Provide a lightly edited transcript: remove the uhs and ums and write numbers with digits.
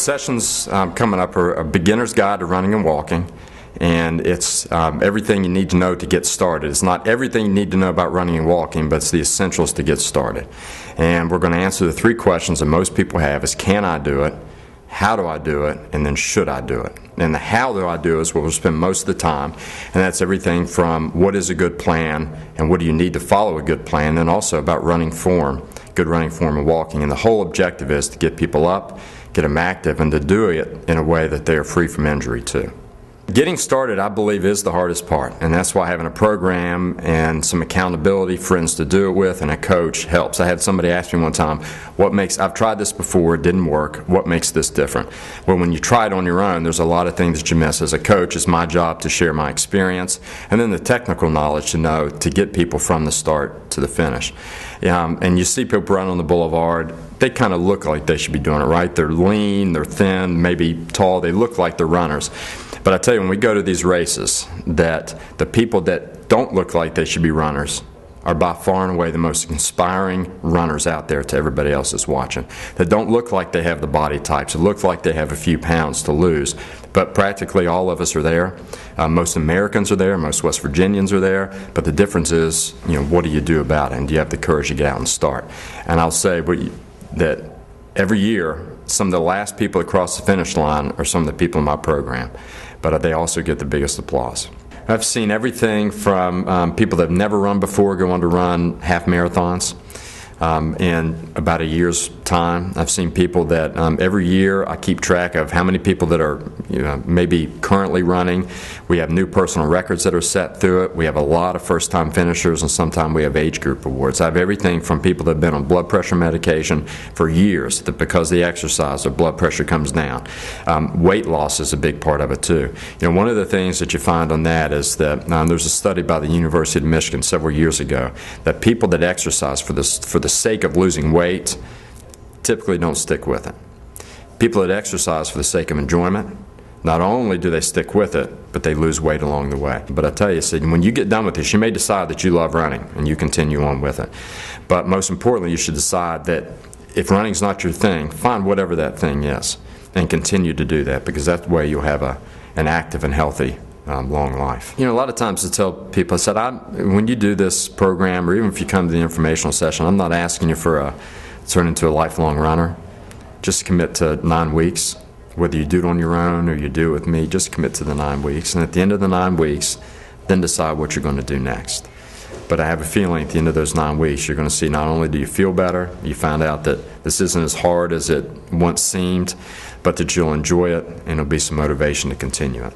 sessions coming up are a beginner's guide to running and walking, and it's everything you need to know to get started. It's not everything you need to know about running and walking, but it's the essentials to get started. And we're going to answer the three questions that most people have is, can I do it? How do I do it? And then should I do it? And the how do I do it is where we'll spend most of the time, and that's everything from what is a good plan and what do you need to follow a good plan, and also about running form, good running form and walking. And the whole objective is to get people up, get them active, and to do it in a way that they are free from injury too. Getting started, I believe, is the hardest part, and that's why having a program and some accountability, friends to do it with, and a coach helps. I had somebody ask me one time, I've tried this before, it didn't work, what makes this different? Well, when you try it on your own, there's a lot of things that you miss. As a coach, it's my job to share my experience, and then the technical knowledge to know to get people from the start to the finish. And you see people run on the boulevard, they kind of look like they should be doing it right. They're lean, they're thin, maybe tall, they look like they're runners. But I tell you, when we go to these races, that the people that don't look like they should be runners are by far and away the most inspiring runners out there to everybody else that's watching. That don't look like they have the body types, that look like they have a few pounds to lose. But practically all of us are there. Most Americans are there, most West Virginians are there. But the difference is, what do you do about it? And do you have the courage to get out and start? And I'll say that every year, some of the last people across the finish line are some of the people in my program. But they also get the biggest applause. I've seen everything from people that have never run before go on to run half marathons in about a year's time. I've seen people that every year I keep track of how many people that are maybe currently running. We have new personal records that are set through it. We have a lot of first-time finishers, and sometimes we have age group awards. I have everything from people that have been on blood pressure medication for years, that because they exercise, their blood pressure comes down. Weight loss is a big part of it too. One of the things that you find on that is that there's a study by the University of Michigan several years ago that people that exercise for the sake of losing weight typically don't stick with it. People that exercise for the sake of enjoyment, not only do they stick with it, but they lose weight along the way. But I tell you, Sid, when you get done with this, you may decide that you love running and you continue on with it. But most importantly, you should decide that if running's not your thing, find whatever that thing is and continue to do that, because that's the way you'll have an active and healthy long life. A lot of times I tell people, I said, when you do this program, or even if you come to the informational session, I'm not asking you to turn into a lifelong runner. Just commit to 9 weeks. Whether you do it on your own or you do it with me, just commit to the 9 weeks. And at the end of the 9 weeks, then decide what you're going to do next. But I have a feeling at the end of those 9 weeks, you're going to see not only do you feel better, you find out that this isn't as hard as it once seemed, but that you'll enjoy it and it'll be some motivation to continue it.